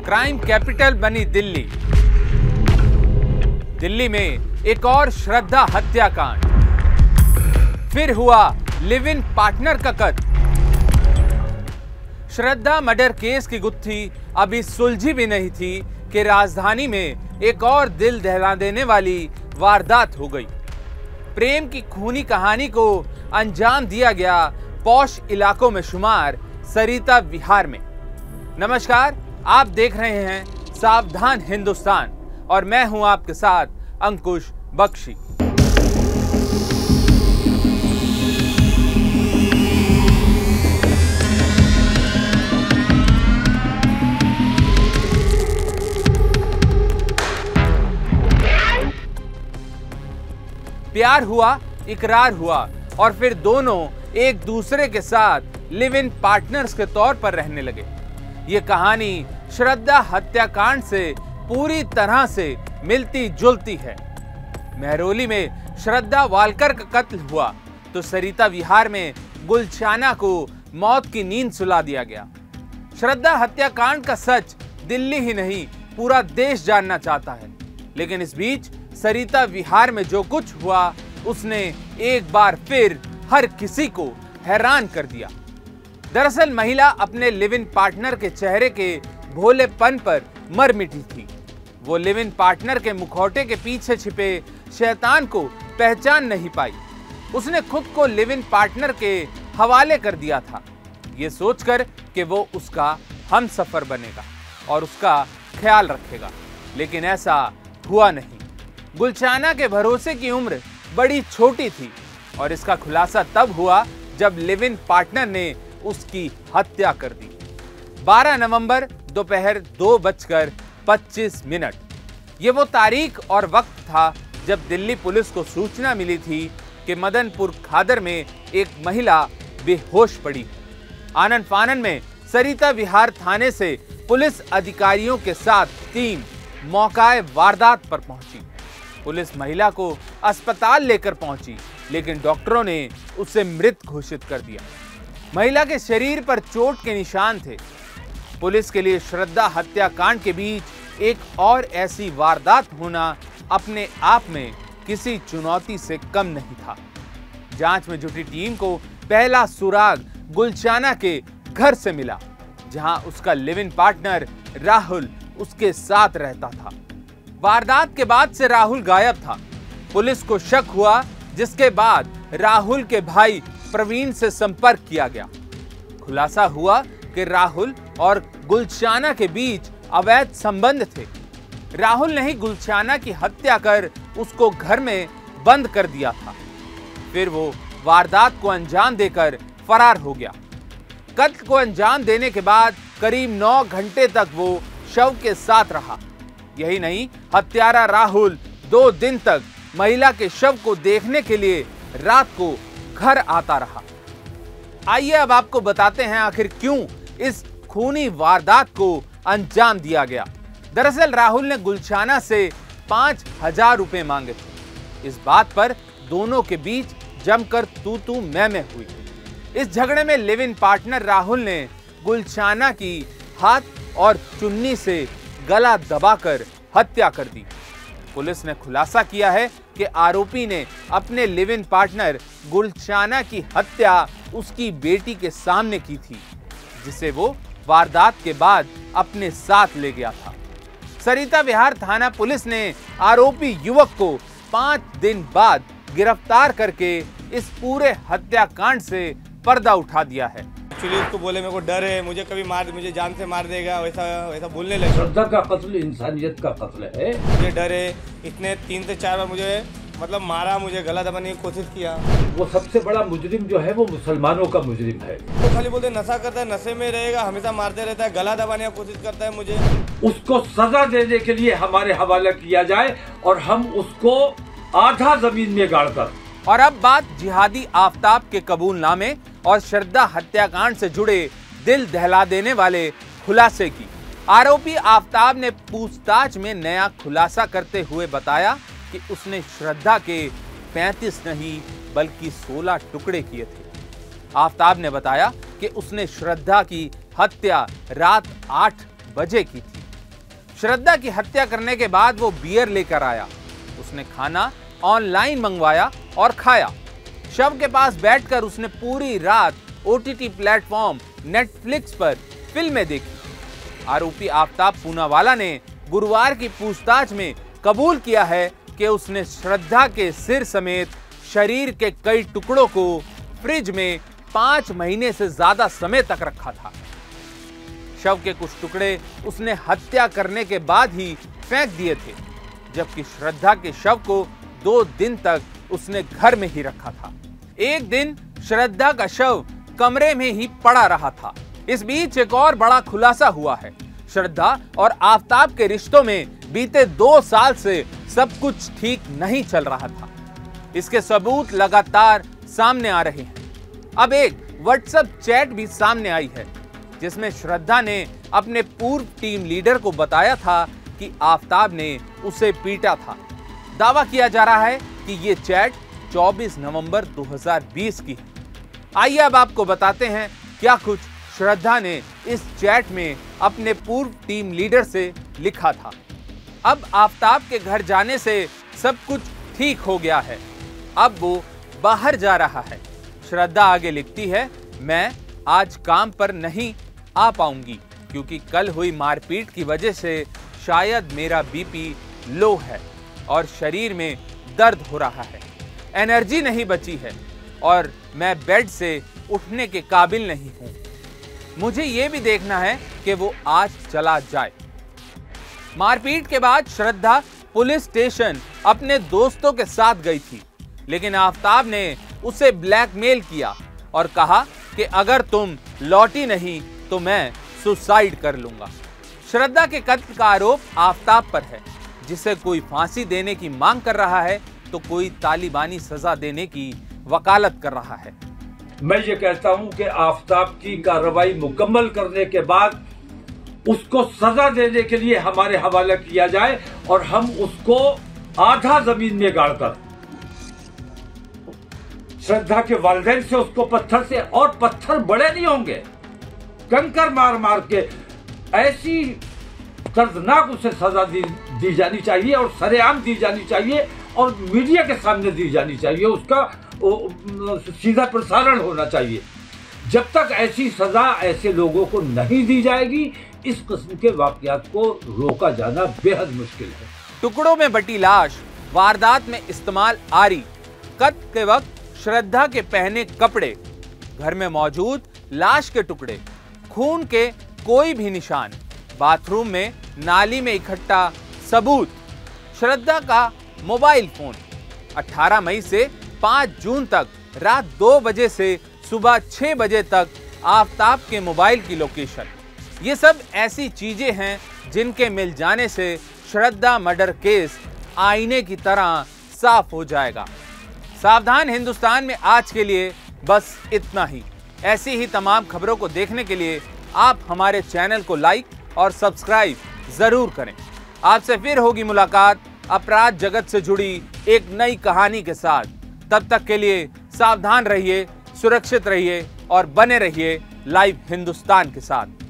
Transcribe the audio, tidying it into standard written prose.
Crime capital बनी दिल्ली। दिल्ली में एक और श्रद्धा हत्याकांड। फिर हुआ लिव इन पार्टनर का कत्ल। श्रद्धा मर्डर केस की गुत्थी अभी सुलझी भी नहीं थी कि राजधानी में एक और दिल दहला देने वाली वारदात हो गई। प्रेम की खूनी कहानी को अंजाम दिया गया पॉश इलाकों में शुमार सरिता विहार में। नमस्कार, आप देख रहे हैं सावधान हिंदुस्तान और मैं हूं आपके साथ अंकुश बख्शी। प्यार हुआ, इकरार हुआ और फिर दोनों एक दूसरे के साथ लिव इन पार्टनर्स के तौर पर रहने लगे। ये कहानी श्रद्धा हत्याकांड से पूरी तरह से मिलती जुलती है। मेहरौली में श्रद्धा वालकर का कत्ल हुआ तो सरिता विहार में गुलशाना को मौत की नींद सुला दिया गया। श्रद्धा हत्याकांड का सच दिल्ली ही नहीं पूरा देश जानना चाहता है, लेकिन इस बीच सरिता विहार में जो कुछ हुआ उसने एक बार फिर हर किसी को हैरान कर दिया। दरअसल महिला अपने लिव इन पार्टनर के चेहरे के भोलेपन पर मर मिटी थी। वो लिव इन पार्टनर के मुखौटे के पीछे छिपे शैतान को पहचान नहीं पाई। उसने खुद को लिव इन पार्टनर के हवाले कर दिया था, ये सोचकर कि वो उसका हमसफर बनेगा और उसका ख्याल रखेगा, लेकिन ऐसा हुआ नहीं। गुलशाना के भरोसे की उम्र बड़ी छोटी थी और इसका खुलासा तब हुआ जब लिव इन पार्टनर ने उसकी हत्या कर दी। 12 नवंबर दोपहर 2:25। ये वो तारीख और वक्त था जब दिल्ली पुलिस को सूचना मिली थी कि मदनपुर खादर में एक महिला बेहोश पड़ी है। आनन फानन में सरिता विहार थाने से पुलिस अधिकारियों के साथ टीम मौकाए वारदात पर पहुंची। पुलिस महिला को अस्पताल लेकर पहुंची, लेकिन डॉक्टरों ने उसे मृत घोषित कर दिया। महिला के शरीर पर चोट के निशान थे। पुलिस के लिए श्रद्धा हत्याकांड के बीच एक और ऐसी वारदात होना अपने आप में किसी चुनौती से कम नहीं था। जांच में जुटी टीम को पहला सुराग गुलशाना के घर से मिला, जहां उसका लिव इन पार्टनर राहुल उसके साथ रहता था। वारदात के बाद से राहुल गायब था। पुलिस को शक हुआ, जिसके बाद राहुल के भाई प्रवीण से संपर्क किया गया। खुलासा हुआ कि राहुल और गुलशाना के बीच अवैध संबंध थे। राहुल ने ही गुलशाना की हत्या कर उसको घर में बंद कर दिया था। फिर वो वारदात को अंजाम देकर फरार हो गया। कत्ल को अंजाम देने के बाद करीब 9 घंटे तक वो शव के साथ रहा। यही नहीं, हत्यारा राहुल 2 दिन तक महिला के शव को देखने के लिए रात को घर आता रहा। आइए अब आपको बताते हैं आखिर क्यों इस खूनी वारदात को अंजाम दिया गया। दरअसल राहुल ने गुलशाना से 5,000 रुपए मांगे थे। इस बात पर दोनों के बीच जमकर तू मैं हुई। इस झगड़े में लिव इन पार्टनर राहुल ने गुलशाना की हाथ और चुन्नी से गला दबाकर हत्या कर दी। पुलिस ने खुलासा किया है कि आरोपी ने अपने लिव इन पार्टनर गुलशाना की हत्या उसकी बेटी के सामने की थी, जिसे वो वारदात के बाद अपने साथ ले गया था। सरिता विहार थाना पुलिस ने आरोपी युवक को 5 दिन बाद गिरफ्तार करके इस पूरे हत्याकांड से पर्दा उठा दिया है। एक्चुअली उसको बोले मेरे को डर है, मुझे जान से मार देगा, वैसा बोलने लगा। श्रद्धा का कत्ल इंसानियत का कत्ल है। मुझे डर है। इसने 3 से 4 बार मुझे मारा, मुझे गला दबाने की कोशिश किया। वो सबसे बड़ा मुजरिम जो है वो मुसलमानों का मुजरिम है। वो खाली बोलते नशा करता है, नशे में रहेगा, हमेशा मारते रहता है, गला दबाने की कोशिश करता है मुझे। उसको सजा देने के लिए हमारे हवाला किया जाए और हम उसको आधा जमीन में गाड़कर। और अब बात जिहादी आफ्ताब के कबूलनामे और श्रद्धा हत्याकांड से जुड़े दिल दहला देने वाले खुलासे की। आरोपी आफ्ताब ने पूछताछ में नया खुलासा करते हुए बताया कि उसने श्रद्धा के 35 नहीं बल्कि 16 टुकड़े किए थे। आफ्ताब ने बताया कि उसने श्रद्धा की हत्या रात 8 बजे की थी। श्रद्धा की हत्या करने के बाद वो बियर लेकर आया। उसने खाना ऑनलाइन मंगवाया और खाया। शव के पास बैठकर उसने पूरी रात ओटीटी प्लेटफॉर्म नेटफ्लिक्स पर फिल्में देखी। आरोपी आफ्ताब पूनावाला ने गुरुवार की पूछताछ में कबूल किया है कि उसने श्रद्धा के सिर समेत शरीर के कई टुकड़ों को फ्रिज में 5 महीने से ज्यादा समय तक रखा था। शव के कुछ टुकड़े उसने हत्या करने के बाद ही फेंक दिए थे, जबकि श्रद्धा के शव को 2 दिन तक उसने घर में ही रखा था। एक दिन श्रद्धा का शव कमरे में ही पड़ा रहा था। इस बीच एक और बड़ा खुलासा हुआ है। श्रद्धा और आफ्ताब के रिश्तों में बीते 2 साल से सब कुछ ठीक नहीं चल रहा था। इसके सबूत लगातार सामने आ रहे हैं। अब एक व्हाट्सएप चैट भी सामने आई है, जिसमें श्रद्धा ने अपने पूर्व टीम लीडर को बताया था कि आफ्ताब ने उसे पीटा था। दावा किया जा रहा है कि ये चैट 24 नवंबर 2020 की है। आइए अब आपको बताते हैं क्या कुछ श्रद्धा ने इस चैट में अपने पूर्व टीम लीडर से लिखा था। अब आफ्ताब के घर जाने से सब कुछ ठीक हो गया है। अब वो बाहर जा रहा है। श्रद्धा आगे लिखती है, मैं आज काम पर नहीं आ पाऊंगी क्योंकि कल हुई मारपीट की वजह से शायद मेरा बीपी लो है और शरीर में दर्द हो रहा है। एनर्जी नहीं बची है और मैं बेड से उठने के काबिल नहीं हूं। मुझे यह भी देखना है कि वो आज चला जाए। मारपीट के बाद श्रद्धा पुलिस स्टेशन अपने दोस्तों के साथ गई थी, लेकिन आफ्ताब ने उसे ब्लैकमेल किया और कहा कि अगर तुम लौटी नहीं तो मैं सुसाइड कर लूंगा। श्रद्धा के कत्ल का आरोप आफ्ताब पर है, जिसे कोई फांसी देने की मांग कर रहा है तो कोई तालिबानी सजा देने की वकालत कर रहा है। मैं ये कहता हूं कि आफ्ताब की कार्रवाई मुकम्मल करने के बाद उसको सजा देने के लिए हमारे हवाले किया जाए और हम उसको आधा जमीन में गाड़कर श्रद्धा के वालिदैन से उसको पत्थर से, और पत्थर बड़े नहीं होंगे, कंकर मार मार के ऐसी दर्दनाक उसे सजा दी जानी चाहिए और सरेआम दी जानी चाहिए और मीडिया के सामने दी जानी चाहिए। उसका सीधा प्रसारण होना चाहिए। जब तक ऐसी सजा ऐसे लोगों को नहीं दी जाएगी, इस किस्म के वाकयात को रोका जाना बेहद मुश्किल है। टुकड़ों में बटी लाश, वारदात में इस्तेमाल आरी, कत्ल के वक्त श्रद्धा के पहने कपड़े, घर में मौजूद लाश के टुकड़े, खून के कोई भी निशान, बाथरूम में नाली में इकट्ठा सबूत, श्रद्धा का मोबाइल फोन, 18 मई से 5 जून तक रात 2 बजे से सुबह 6 बजे तक आफ्ताब के मोबाइल की लोकेशन, ये सब ऐसी चीजें हैं जिनके मिल जाने से श्रद्धा मर्डर केस आईने की तरह साफ हो जाएगा। सावधान हिंदुस्तान में आज के लिए बस इतना ही। ऐसी ही तमाम खबरों को देखने के लिए आप हमारे चैनल को लाइक और सब्सक्राइब जरूर करें। आपसे फिर होगी मुलाकात अपराध जगत से जुड़ी एक नई कहानी के साथ। तब तक के लिए सावधान रहिए, सुरक्षित रहिए और बने रहिए लाइव हिंदुस्तान के साथ।